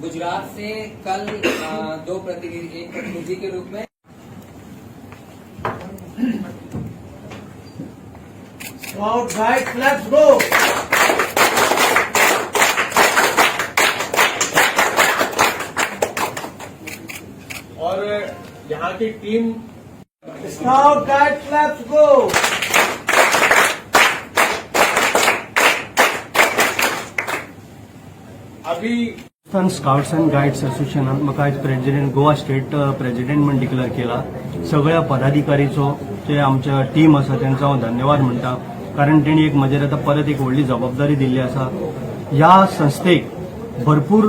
गुजरात से कल दो प्रतिनिधि, एक प्रतिनिधि के रूप में Scout guide, let's go! और यहाँ की team scout guide, let's go! अभी स्काउट्स अँड गायड्स असोसिएशनान म्हाका आयज प्रेसिडेंट गोवा स्टेट प्रेसिडेंट म्हण डिक्लेअर केला. सगळ्या पदाधिकारीचो जे आमच्या टीम आसा त्यांचा हांव धन्यवाद म्हणटा, कारण तेणी एक म्हजेर आतां परत एक व्हडली जबाबदारी दिल्ली आसा. ह्या संस्थेक भरपूर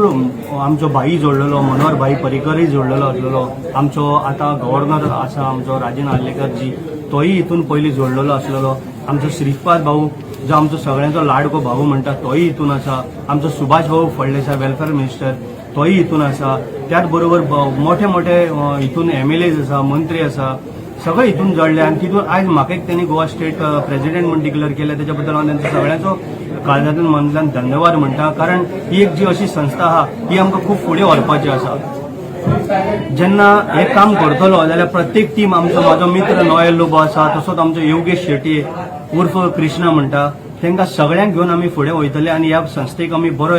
आमचो भाई जोडलेलो, मनोहर भाई पर्रीकरय जोडलेलो आसलेलो. आमचो आतां गव्हर्नर आसा आमचो राजन आर्लेकरजी, तोय हितून पयलीं जोडलेलो आसलेलो. आमचो श्रीपाद भाऊ जो आमचो सगळ्यांचो लाडको भाऊ म्हणटा तोय हितून आसा. आमचो सुभाष भाऊ फळदेसाय वेलफेअर मिनिस्टर तोय हितून आसा. त्याच बरोबर मोठे मोठे हितून MLAs आसा, मंत्री आसा, सगळे हितून जोडले. आनी तितून आयज म्हाका एक त्यांनी गोवा स्टेट प्रेसिडेंट म्हणून डिक्लेअर केले. त्याच्या बद्दल हांव त्यांचा सगळ्यांचो काळजांतल्यान मनांतल्यान धन्यवाद म्हणटा, कारण ही एक जी अशी संस्था आहा ही आमकां खूब फुडें व्हरपाची आसा. जेन्ना हे काम करतलो जाल्यार प्रत्येक टीम आमचो, म्हाजो मित्र नोएल लोबो आसा, तसोच आमचो योगेश शेट्टी उर्फ कृष्णा म्हणटा, तांकां सगळ्यांक घेवन आमी फुडें वयतले आनी ह्या संस्थेक आमी बरो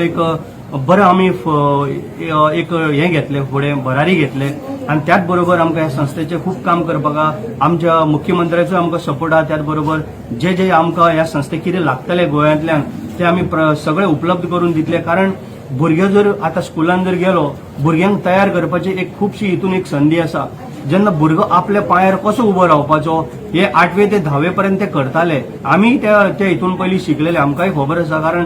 आमी एक हें घेतलें, फुडें भरारी घेतले. आनी त्याच बरोबर आमकां ह्या संस्थेचें खूब काम करपाक आमच्या मुख्यमंत्र्याचो आमकां सपोर्ट आहा. त्याच बरोबर जे आमकां ह्या संस्थेक कितें लागतलें गोंयांतल्यान ते आमी सगळें उपलब्ध करून दितले. कारण भुरगे जर आतां स्कुलान जर गेलो, भुरग्यांक तयार करपाची एक खुबशी हितून एक संदी आसा. जेन्ना भुरगो आपल्या पांयार कसो उबो रावपाचो हे 8वे ते 10वे पर्यंत ते करताले. आमी ते हितून पयलीं शिकलेले, आमकांय खबर आसा. कारण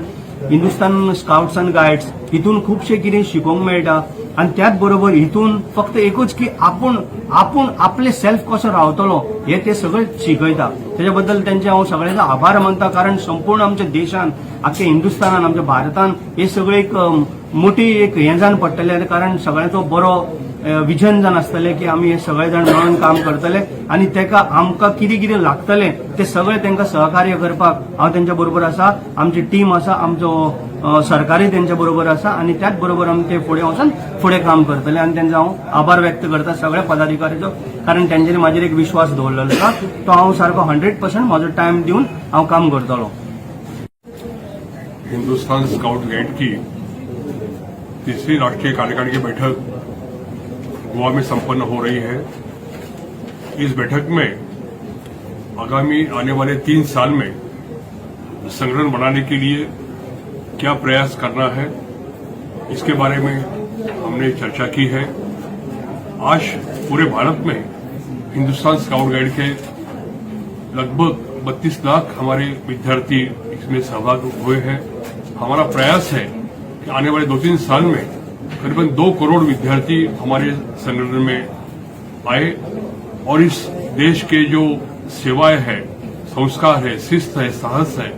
हिंदुस्तान स्काउट्स अँड गायड्स हितून खुबशे कितें शिकोवंक मेळटा. आनी त्याच बरोबर हितून फक्त एकूच की आपूण आपले सेल्फ कसो रावतलो हे ते सगळे शिकयता. त्याच्या बद्दल त्यांचे हांव सगळ्यांचो आभार मानता. कारण संपूर्ण आमच्या देशान, आख्या हिंदुस्थानान, आमच्या भारतान हे सगळे एक मोठी एक हें जावन पडटले. कारण सगळ्यांचो बरो विजन जावन आसतलें की आमी हे सगळे जाण मेळून काम करतले आनी तेका आमकां कितें कितें लागतलें ते सगळे तांकां सहकार्य करपाक हांव तेंच्या बरोबर आसा. आमची टीम आसा, आमचो सरकारय तेंच्या बरोबर आसा आनी त्याच बरोबर आमी ते फुडें वचून फुडें काम करतले. आनी तेंचो हांव आभार व्यक्त करता सगळ्या पदाधिकाऱ्याचो, कारण तेंच्यांनी म्हाजेर एक विश्वास दवरलेलो आसा. तो हांव सारको 100% म्हाजो टायम दिवन हांव काम करतलो. हिंदुस्तान स्काउट गाइड की तीसरी राष्ट्रीय कार्यकारिणी की बैठक गोवा में संपन्न हो रही है. इस बैठक में आगामी आने वाले 3 साल में संगठन बनाने के लिए क्या प्रयास करना है, इसके बारे में हमने चर्चा की है. आज पूरे भारत में हिंदुस्तान स्काउट गाइड के लगभग 32 लाख हमारे विद्यार्थी इसमें सहभागी हुए हैं. हमारा प्रयास है कि आने वाले 2-3 साल में करीबन 2 करोड़ विद्यार्थी हमारे संगठन में आए और इस देश के जो सेवाएं है, संस्कार है, शिस्त है, साहस है,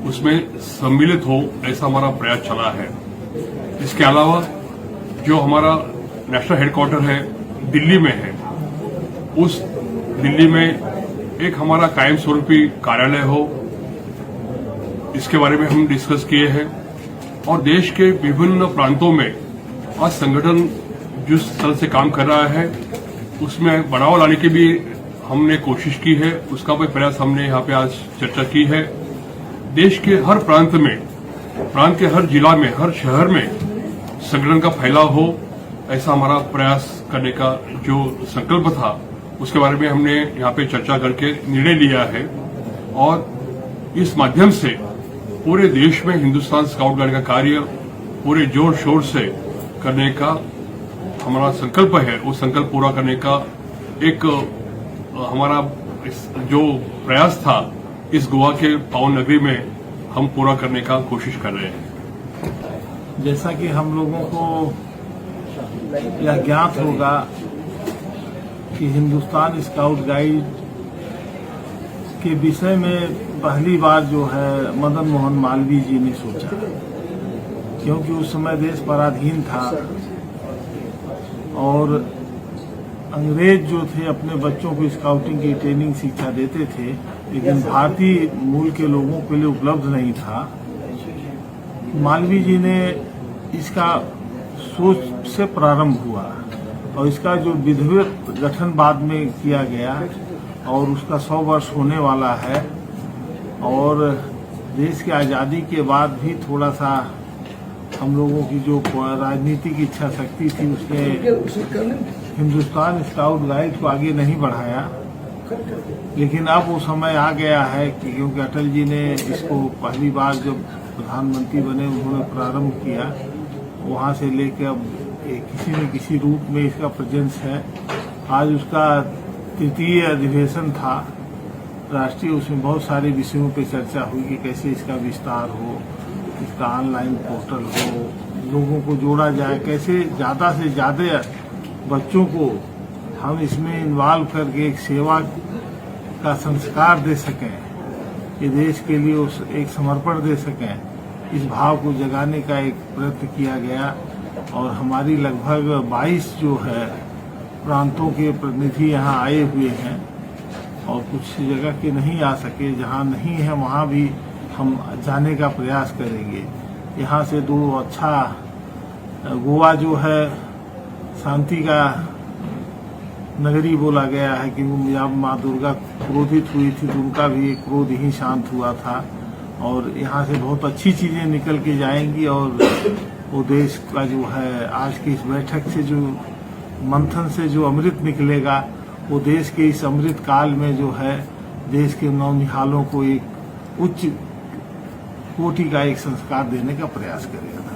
उसमें सम्मिलित हो, ऐसा हमारा प्रयास चला है. इसके अलावा जो हमारा नेशनल हेडक्वार्टर है दिल्ली में है, उस दिल्ली में एक हमारा कायम स्वरूपी कार्यालय हो, इसके बारे में हम डिस्कस किए हैं. और देश के विभिन्न प्रांतों में आज संगठन जिस तरह से काम कर रहा है उसमें बढ़ावा लाने की भी हमने कोशिश की है. उसका भी प्रयास हमने यहाँ पे आज चर्चा की है. देश के हर प्रांत के हर जिला में, हर शहर में संगठन का फैलाव हो, ऐसा हमारा प्रयास करने का जो संकल्प था उसके बारे में हमने यहाँ पे चर्चा करके निर्णय लिया है. और इस माध्यम से पूरे देश में हिंदुस्तान स्काउट गाइड का कार्य पूरे जोर शोर से करने का हमारा संकल्प है. वो संकल्प पूरा करने का एक हमारा जो प्रयास था इस गोवा के पावन नगरी में हम पूरा करने का कोशिश कर रहे हैं. जैसा कि हम लोगों को यह ज्ञात होगा कि हिंदुस्तान स्काउट गाइड के विषय में पहली बार जो है मदन मोहन मालवीय जी ने सोचा, क्योंकि उस समय देश पराधीन था और अंग्रेज जो थे अपने बच्चों को स्काउटिंग की ट्रेनिंग शिक्षा देते थे, लेकिन भारतीय मूल के लोगों के लिए उपलब्ध नहीं था. मालवीय जी ने इसका सोच से प्रारंभ हुआ और इसका जो विधिवत गठन बाद में किया गया और उसका 100 वर्ष होने वाला है। और देश की आज़ादी के बाद भी थोड़ा सा हम लोगों की जो राजनीतिक इच्छा शक्ति थी उसने हिंदुस्तान स्काउट गाइड को आगे नहीं बढ़ाया, लेकिन अब वो समय आ गया है कि क्योंकि अटल जी ने इसको पहली बार जब प्रधानमंत्री बने उन्होंने प्रारंभ किया, वहाँ से लेकर अब किसी न किसी रूप में इसका प्रेजेंस है। आज उसका 3य अधिवेशन था राष्ट्रीय, उसमें बहुत सारे विषयों पे चर्चा हुई कि कैसे इसका विस्तार हो, इसका ऑनलाइन पोर्टल हो, लोगों को जोड़ा जाए, कैसे ज़्यादा से ज़्यादा बच्चों को हम इसमें इन्वॉल्व करके एक सेवा का संस्कार दे सकें, ये देश के लिए उस एक समर्पण दे सकें, इस भाव को जगाने का एक प्रयत्न किया गया। और हमारी लगभग 22 जो है प्रांतों के प्रतिनिधि यहाँ आए हुए हैं और कुछ जगह के नहीं आ सके, जहाँ नहीं है वहाँ भी हम जाने का प्रयास करेंगे। यहाँ से 2 अच्छा गोवा जो है शांति का नगरी बोला गया है कि जब माँ दुर्गा क्रोधित हुई थी तो उनका भी एक क्रोध ही शांत हुआ था। और यहाँ से बहुत अच्छी चीजें निकल के जाएंगी और वो देश का जो है आज की इस बैठक से जो मंथन से जो अमृत निकलेगा, वो देश के इस अमृत काल में जो है देश के नौनिहालों को एक उच्च कोटि का एक संस्कार देने का प्रयास करेगा।